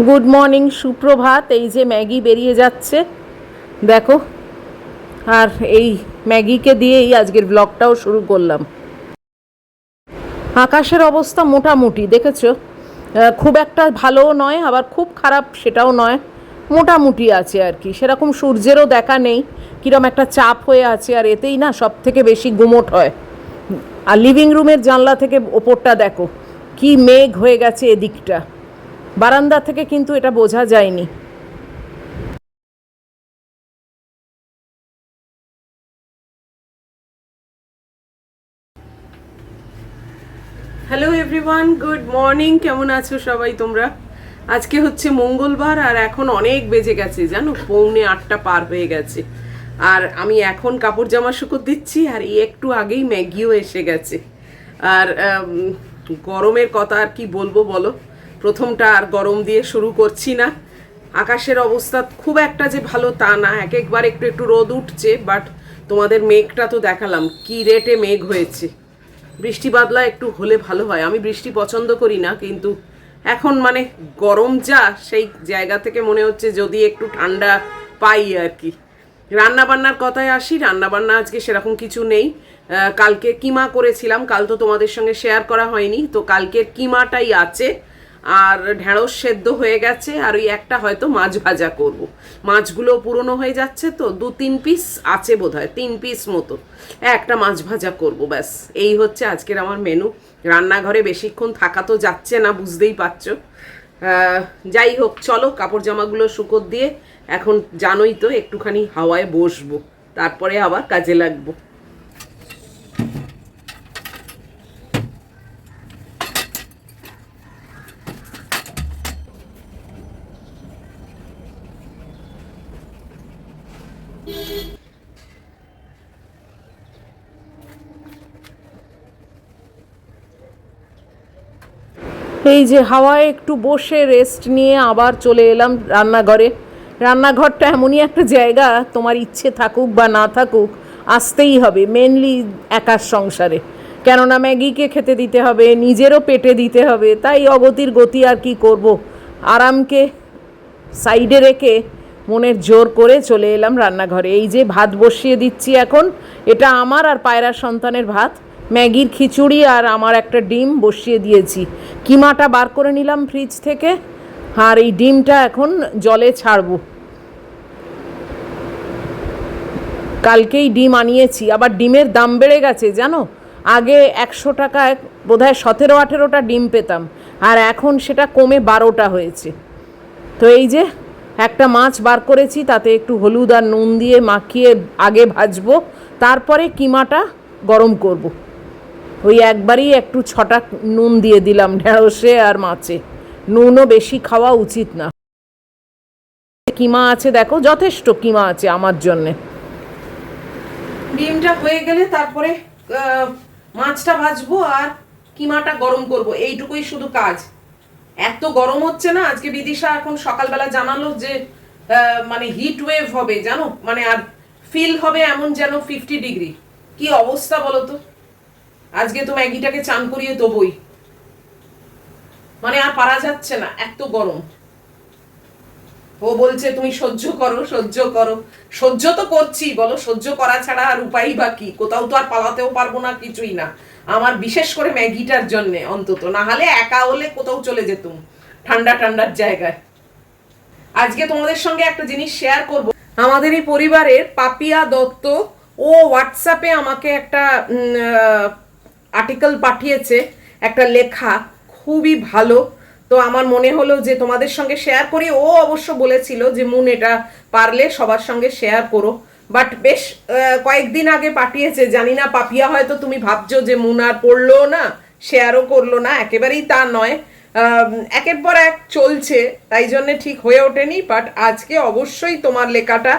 Good morning, সুপ্রভাত। এই যে ম্যাগি বেরিয়ে যাচ্ছে দেখো। আর এই ম্যাগিকে দিয়েই আজকের ব্লগটাও শুরু করলাম। আকাশের অবস্থা মোটামুটি দেখেছো, খুব একটা ভালোও নয় আবার খুব খারাপ সেটাও নয়, মোটামুটি আছে আর কি। সেরকম সূর্যেরও দেখা নেই, কীরকম একটা চাপ হয়ে আছে। আর এতেই না সব থেকে বেশি গুমোট হয়। আর লিভিং রুমের জানলা থেকে ওপরটা দেখো কি মেঘ হয়ে গেছে এদিকটা, বারান্দা থেকে কিন্তু এটা বোঝা যায়নি। Hello everyone, good morning. কেমন আছো সবাই তোমরা? আজকে হচ্ছে মঙ্গলবার আর এখন অনেক বেজে গেছে জানো, 7:45 পার হয়ে গেছে। আর আমি এখন কাপড় জামা শুকোতে দিচ্ছি আর এই একটু আগেই ম্যাগিও এসে গেছে। আর গরমের কথা আর কি বলবো বলো, প্রথমটা আর গরম দিয়ে শুরু করছি না। আকাশের অবস্থা খুব একটা যে ভালো তা না, এক একবার একটু একটু রোদ উঠছে, বাট তোমাদের মেঘটা তো দেখালাম কি রেটে মেঘ হয়েছে। বৃষ্টি বাদলা একটু হলে ভালো হয়, আমি বৃষ্টি পছন্দ করি না, কিন্তু এখন মানে গরম যা, সেই জায়গা থেকে মনে হচ্ছে যদি একটু ঠান্ডা পাই আর কি। রান্না বান্নার কথায় আসি, রান্না বান্না আজকে সেরকম কিছু নেই। কালকে কিমা করেছিলাম, কাল তো তোমাদের সঙ্গে শেয়ার করা হয়নি, তো কালকের কিমাটাই আছে। আর ঢেঁড়স সেদ্ধ হয়ে গেছে, আর ওই একটা হয়তো মাছ ভাজা করব। মাছগুলো পুরনো হয়ে যাচ্ছে তো, 2-3 পিস আছে বোধহয়, 3 পিস মতো। একটা মাছ ভাজা করব, ব্যাস। এই হচ্ছে আজকের আমার মেনু। রান্নাঘরে বেশিক্ষণ থাকা তো যাচ্ছে না, বুঝতেই পারছো। যাই হোক, চলো কাপড় জামাগুলো শুকোত দিয়ে এখন জানোই তো একটুখানি হাওয়ায় বসবো, তারপরে আবার কাজে লাগবো। এই যে হাওয়ায় একটু বসে রেস্ট নিয়ে আবার চলে এলাম রান্নাঘরে। রান্নাঘরটা এমনই একটা জায়গা, তোমার ইচ্ছে থাকুক বা না থাকুক আসতেই হবে, মেনলি একার সংসারে। কেননা ম্যাগিকে খেতে দিতে হবে, নিজেরও পেটে দিতে হবে, তাই অগতির গতি আর কি করব। আরামকে সাইডে রেখে মনের জোর করে চলে এলাম রান্নাঘরে। এই যে ভাত বসিয়ে দিচ্ছি এখন, এটা আমার আর পায়রার সন্তানের ভাত। ম্যাগির খিচুড়ি আর আমার একটা ডিম বসিয়ে দিয়েছি। কিমাটা বার করে নিলাম ফ্রিজ থেকে, আর এই ডিমটা এখন জলে ছাড়বো। কালকেই ডিম আনিয়েছি, আবার ডিমের দাম বেড়ে গেছে জানো। আগে 100 টাকায় বোধহয় 17-18টা ডিম পেতাম, আর এখন সেটা কমে 12টা হয়েছে। তো এই যে একটা মাছ বার করেছি, তাতে একটু হলুদ আর নুন দিয়ে মাখিয়ে আগে ভাজবো, তারপরে কিমাটা গরম করব। ওই একবারই একটু 6টা নুন দিয়ে দিলাম ঢেঁড়সে আর মাছে। নুনও বেশি খাওয়া উচিত না। কিমা আছে দেখো, যথেষ্ট কিমা আছে আমার জন্যে। ডিমটা হয়ে গেলে তারপরে মাছটা ভাজবো আর কিমাটা গরম করব, এইটুকুই শুধু কাজ। এত গরম হচ্ছে না আজকে, বিদিশা এখন সকালবেলা জানালো যে মানে হিট ওয়েভ হবে জানো, মানে আর ফিল হবে এমন যেন 50 ডিগ্রি। কি অবস্থা বলো তো। আজকে তো ম্যাগিটাকে চান করিয়ে দেবই, মানে আর পারা যাচ্ছে না, এত গরম। ও বলছে তুমি সহ্য করো সহ্য করো। সহ্য তো করছি, বলো সহ্য করা ছাড়া আর উপায় বা কি? কোথাও তো আর পালাতেও পারবো না, কিছুই না। আমার বিশেষ করে ম্যাগিটার জন্য অন্তত, না হলে একা হলে কোথাও চলে যেতুম ঠান্ডা ঠান্ডার জায়গায়। আজকে তোমাদের সঙ্গে একটা জিনিস শেয়ার করব। আমাদের এই পরিবারের পাপিয়া দত্ত, ও হোয়াটসঅ্যাপে আমাকে একটা আর্টিকেল পাঠিয়েছে, একটা লেখা, খুবই ভালো। তো আমার মনে হলো যে তোমাদের সঙ্গে শেয়ার করি। ও অবশ্য বলেছিল যে মুন এটা পারলে সবার সঙ্গে শেয়ার করো, বাট বেশ কয়েকদিন আগে পাঠিয়েছে। জানি না পাপিয়া, হয়তো তুমি ভাবছো যে মুন আর পড়লো না, শেয়ারও করলো না, একেবারেই তা নয়। একের পর এক চলছে, তাই জন্য ঠিক হয়ে ওঠেনি। বাট আজকে অবশ্যই তোমার লেখাটা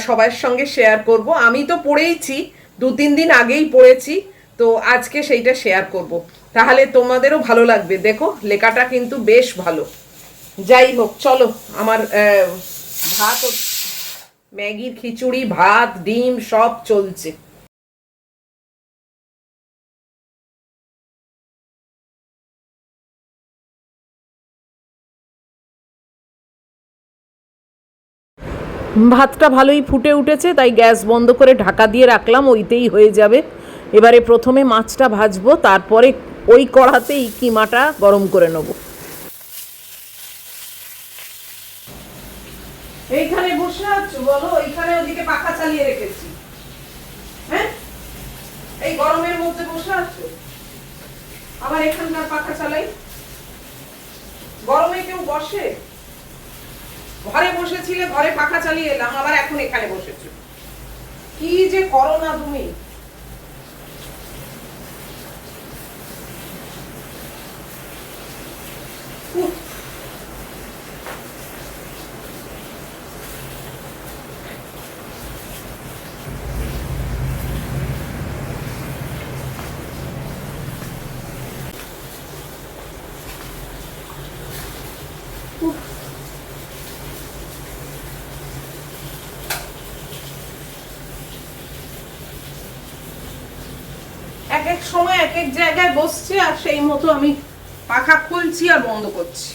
সবার সঙ্গে শেয়ার করব। আমি তো পড়েইছি, 2-3 দিন আগেই পড়েছি, তো আজকে সেইটা শেয়ার করব। তাহলে তোমাদেরও ভালো লাগবে, দেখো লেখাটা কিন্তু বেশ ভালো। যাই হোক, চলো আমার ভাত, ম্যাগির খিচুড়ি, ভাত, ডিম সব চলছে। ভাতটা ভালোই ফুটে উঠেছে, তাই গ্যাস বন্ধ করে ঢাকা দিয়ে রাখলাম, ওইতেই হয়ে যাবে। এবারে প্রথমে মাছটা ভাজবো, তারপরে ওই কড়াতেই কিমাটা গরম করে নেব। এইখানে বসে আছো বলো? এইখানে ওদিকে পাখা চালিয়ে রেখেছি। হ্যাঁ, এই গরমের মধ্যে বসে আছো, আবার এখানকার পাখা চালাই। গরমে কেউ বসে? ঘরে বসেছিলে, ঘরে পাখা চালিয়ে এলাম, আবার এখন এখানে বসেছো। কি যে করো না তুমি। এক এক সময় এক এক জায়গায় বসছে, আর সেই মতো আমি পাখা খুলছি আর বন্ধ করছি।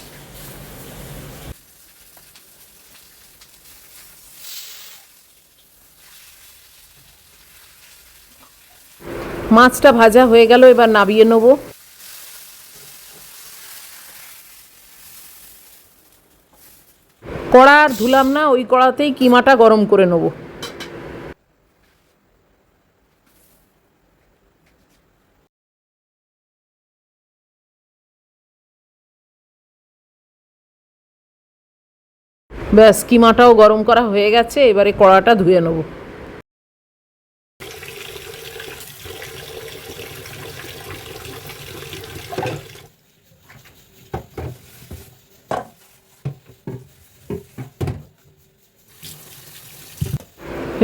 মাছটা ভাজা হয়ে গেল, এবার নামিয়ে নেব। কড়া আর ধুলাম না, ওই কড়াতেই কিমাটা গরম করে নেব। ব্যাস, কিমাটাও গরম করা হয়ে গেছে, এবারে কড়াটা ধুয়ে নেব।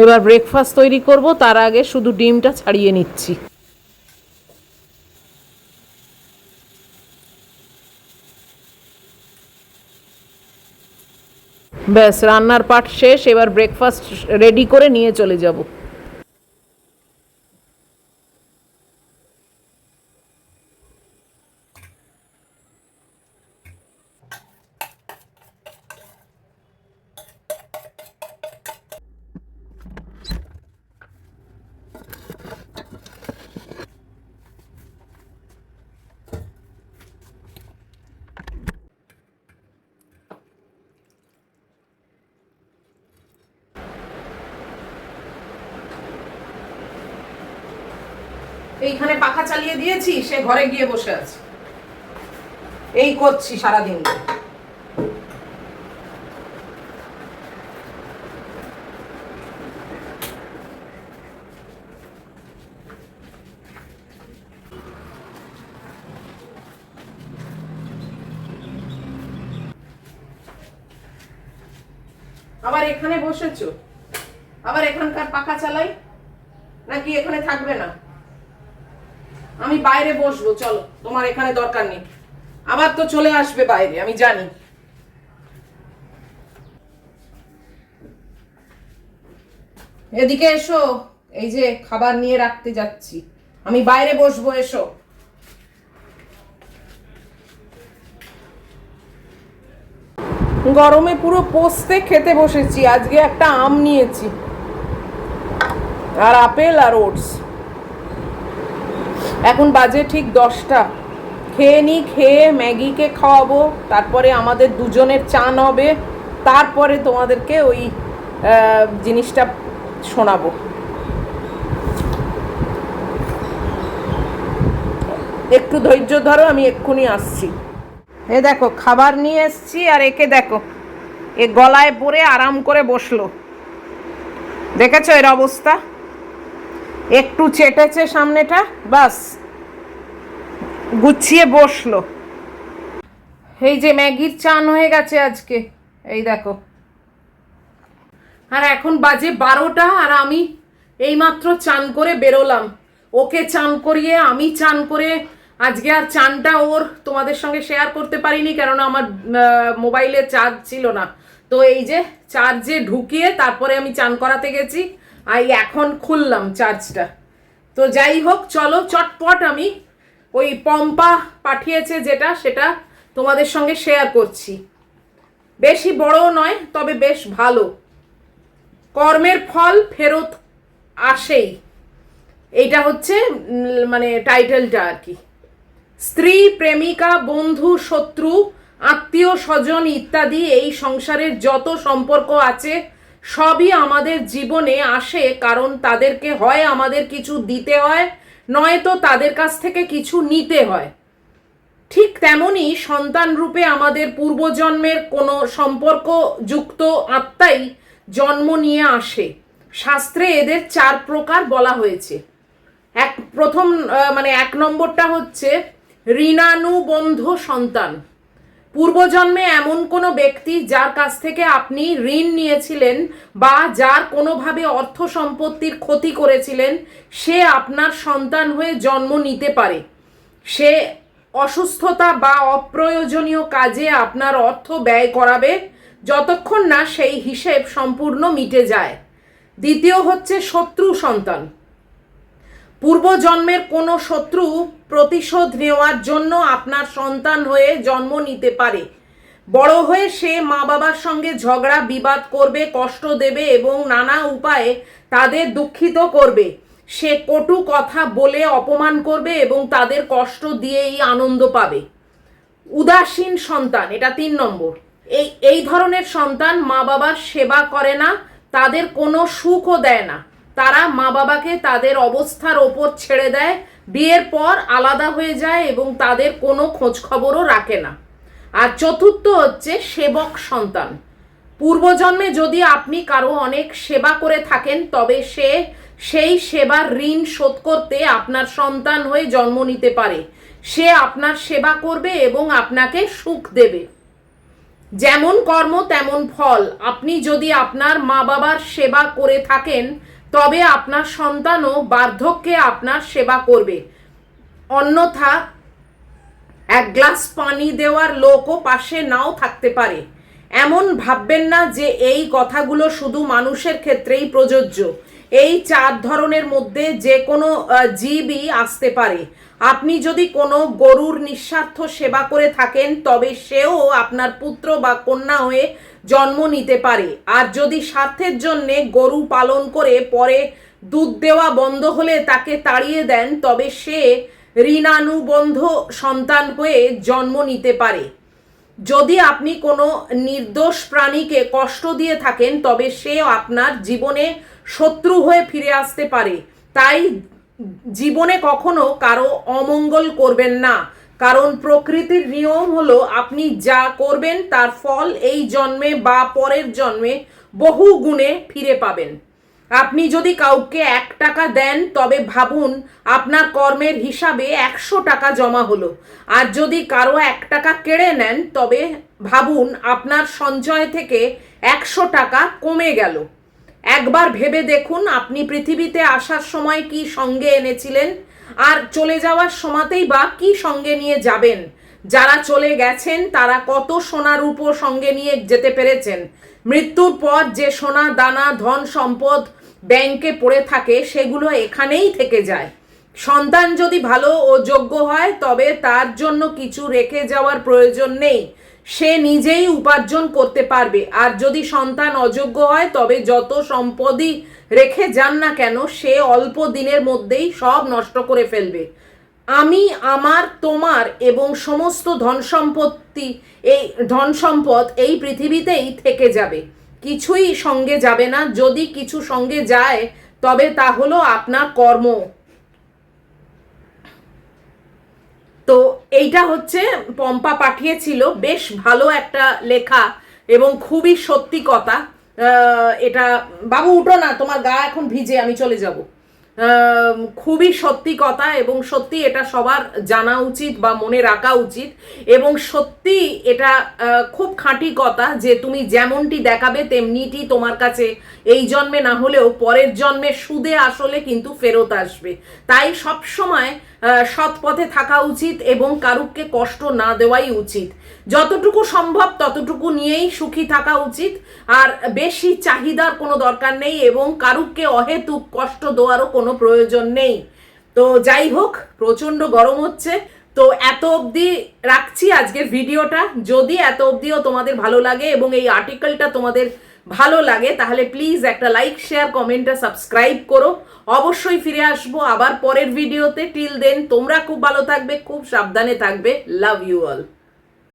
এবার ব্রেকফাস্ট তৈরি করব, তার আগে শুধু ডিমটা ছাড়িয়ে নিচ্ছি। ব্যাস, রান্নার পাট শেষ, এবার ব্রেকফাস্ট রেডি করে নিয়ে চলে যাব। এইখানে পাখা চালিয়ে দিয়েছি, সে ঘরে গিয়ে বসে আছে। এই করছি সারাদিন। আবার এখানে বসেছো, আবার এখানকার পাখা চালাই, নাকি এখানে থাকবে না? আমি বাইরে বসবো, চলো, তোমার এখানে দরকার নেই। আবার তো চলে আসবে বাইরে, আমি জানি। এদিকে এসো, এই যে খাবার নিয়ে রাখতে যাচ্ছি, আমি বাইরে বসবো, এসো। গরমে পুরো পোস্তে খেতে বসেছি। আজকে একটা আম নিয়েছি, আর আপেল আর ওটস। এখন বাজে ঠিক 10টা। খেয়ে নিই, খেয়ে ম্যাগিকে খাওয়াবো, তারপরে আমাদের দুজনের চান হবে, তারপরে তোমাদেরকে ওই জিনিসটা শোনাবো। একটু ধৈর্য ধরো, আমি এক্ষুনি আসছি। এ দেখো, খাবার নিয়ে এসছি, আর একে দেখো, এ গলায় পরে আরাম করে বসলো। দেখেছো এর অবস্থা? একটু চেটেছে সামনেটা, বাস গুছিয়ে বসলো। এই যে ম্যাগির চান হয়ে গেছে আজকে, এই দেখো। আর এখন বাজে 12টা, আর আমি এইমাত্র চান করে বেরোলাম। ওকে চান করিয়ে আমি চান করে, আজকে আর চানটা ওর তোমাদের সঙ্গে শেয়ার করতে পারিনি, কেননা আমার মোবাইলে চার্জ ছিল না। তো এই যে চার্জে ঢুকিয়ে তারপরে আমি চান করাতে গেছি, আর এখন খুললাম চার্জটা। তো যাই হোক, চলো চটপট আমি ওই পম্পা পাঠিয়েছে যেটা, সেটা তোমাদের সঙ্গে শেয়ার করছি। বেশি বড়ও নয়, তবে বেশ ভালো। কর্মের ফল ফেরত আসেই, এইটা হচ্ছে মানে টাইটেলটা আর কি। স্ত্রী, প্রেমিকা, বন্ধু, শত্রু, আত্মীয় স্বজন ইত্যাদি এই সংসারের যত সম্পর্ক আছে সবই আমাদের জীবনে আসে কারণ তাদেরকে হয় আমাদের কিছু দিতে হয়, নয়তো তাদের কাছ থেকে কিছু নিতে হয়। ঠিক তেমনই সন্তান রূপে আমাদের পূর্বজন্মের কোনো সম্পর্কযুক্ত আত্মাই জন্ম নিয়ে আসে। শাস্ত্রে এদের 4 প্রকার বলা হয়েছে। প্রথম মানে 1 নম্বরটা হচ্ছে ঋণানুবন্ধ সন্তান। পূর্বজন্মে এমন কোনো ব্যক্তি যার কাছ থেকে আপনি ঋণ নিয়েছিলেন বা যার কোনোভাবে অর্থ সম্পত্তির ক্ষতি করেছিলেন, সে আপনার সন্তান হয়ে জন্ম নিতে পারে। সে অসুস্থতা বা অপ্রয়োজনীয় কাজে আপনার অর্থ ব্যয় করাবে যতক্ষণ না সেই হিসেব সম্পূর্ণ মিটে যায়। দ্বিতীয় হচ্ছে শত্রু সন্তান। পূর্বজন্মের কোনো শত্রু প্রতিশোধ নেওয়ার জন্য আপনার সন্তান হয়ে জন্ম নিতে পারে। বড় হয়ে সে মা বাবার সঙ্গে ঝগড়া বিবাদ করবে, কষ্ট দেবে এবং নানা উপায়ে তাদের দুঃখিত করবে। সে কটু কথা বলে অপমান করবে এবং তাদের কষ্ট দিয়েই আনন্দ পাবে। উদাসীন সন্তান, এটা 3 নম্বর। এই ধরনের সন্তান মা বাবার সেবা করে না, তাদের কোনো সুখও দেয় না। তারা মা বাবাকে তাদের অবস্থার ওপর ছেড়ে দেয়, বিয়ের পর আলাদা হয়ে যায় এবং তাদের কোনো খোঁজ খবরও রাখে না। আর চতুর্থ হচ্ছে সেবক সন্তান। পূর্বজন্মে যদি আপনি কারো অনেক সেবা করে থাকেন তবে সেই সেবার ঋণ শোধ করতে আপনার সন্তান হয়ে জন্ম নিতে পারে। সে আপনার সেবা করবে এবং আপনাকে সুখ দেবে। যেমন কর্ম তেমন ফল। আপনি যদি আপনার মা বাবার সেবা করে থাকেন তবে আপনার সন্তানও বার্ধক্যে আপনার সেবা করবে। অন্যথা 1 গ্লাস পানি দেওয়ার লোকও পাশে নাও থাকতে পারে। এমন ভাববেন না যে এই কথাগুলো শুধু মানুষের ক্ষেত্রেই প্রযোজ্য। এই 4 ধরনের মধ্যে যে কোনো জীবই আসতে পারে। আপনি যদি কোনো গরুর নিঃস্বার্থ সেবা করে থাকেন তবে সেও আপনার পুত্র বা কন্যা হয়ে জন্ম নিতে পারে। আর যদি স্বার্থের জন্যে গরু পালন করে পরে দুধ দেওয়া বন্ধ হলে তাকে তাড়িয়ে দেন তবে সে ঋণানুবন্ধ সন্তান হয়ে জন্ম নিতে পারে। যদি আপনি কোনো নির্দোষ প্রাণীকে কষ্ট দিয়ে থাকেন তবে সে আপনার জীবনে শত্রু হয়ে ফিরে আসতে পারে। তাই জীবনে কখনো কারো অমঙ্গল করবেন না, কারণ প্রকৃতির নিয়ম হলো আপনি যা করবেন তার ফল এই জন্মে বা পরের জন্মে বহু গুণে ফিরে পাবেন। আপনি যদি কাউকে 1 টাকা দেন তবে ভাবুন আপনার কর্মের হিসাবে 100 টাকা জমা হলো। আর যদি কারো 1 টাকা কেড়ে নেন তবে ভাবুন আপনার সঞ্চয় থেকে 100 টাকা কমে গেল। একবার ভেবে দেখুন আপনি পৃথিবীতে আসার সময় কি সঙ্গে এনেছিলেন আর চলে যাওয়ার সময়তেই বা কি সঙ্গে নিয়ে যাবেন। যারা চলে গেছেন তারা কত সোনা রূপো সঙ্গে নিয়ে যেতে পেরেছেন। মৃত্যুর পর যে সোনা দানা ধন সম্পদ ব্যাংকে পড়ে থাকে সেগুলো এখানেই থেকে যায়। সন্তান যদি ভালো ও যোগ্য হয় তবে তার জন্য কিছু রেখে যাওয়ার প্রয়োজন নেই, সে নিজেই উপার্জন করতে পারবে। আর যদি সন্তান অযোগ্য হয় তবে যত সম্পদই রেখে যান না কেন সে অল্প দিনের মধ্যেই সব নষ্ট করে ফেলবে। আমি, আমার, তোমার এবং সমস্ত ধন সম্পদ এই পৃথিবীতেই থেকে যাবে, কিছুই সঙ্গে যাবে না। যদি কিছু সঙ্গে যায় তবে তা হলো আপনার কর্ম। তো এইটা হচ্ছে পম্পা পাঠিয়েছিল, বেশ ভালো একটা লেখা এবং খুবই সত্যি কথা। এটা বাবু উঠো না, তোমার গা এখন ভিজে, আমি চলে যাব। খুবই সত্যি কথা এবং সত্যি এটা সবার জানা উচিত বা মনে রাখা উচিত। এবং সত্যি এটা খুব খাঁটি কথা যে তুমি যেমনটি দেখাবে তেমনিটি তোমার কাছে এই জন্মে না হলেও পরের জন্মে সুদে আসলে কিন্তু ফেরত আসবে। তাই সব সময় সৎ পথে থাকা উচিত এবং কারুকে কষ্ট না দেওয়াই উচিত। যতটুকু সম্ভব ততটুকু নিয়েই সুখী থাকা উচিত। আর বেশি চাহিদার কোনো দরকার নেই এবং কারুকে অহেতুক কষ্ট দেওয়ারও কোনো প্রয়োজন নেই। তো যাই হোক, প্রচণ্ড গরম হচ্ছে, তো এত অবধি রাখছি আজকের ভিডিওটা। যদি এত অবধিও তোমাদের ভালো লাগে এবং এই আর্টিকেলটা তোমাদের ভালো লাগে তাহলে প্লিজ একটা লাইক শেয়ার কমেন্ট আর সাবস্ক্রাইব করো। অবশ্যই ফিরে আসবো আবার পরের ভিডিওতে। টিল দেন তোমরা খুব ভালো থাকবে, খুব সাবধানে থাকবে। Love you all.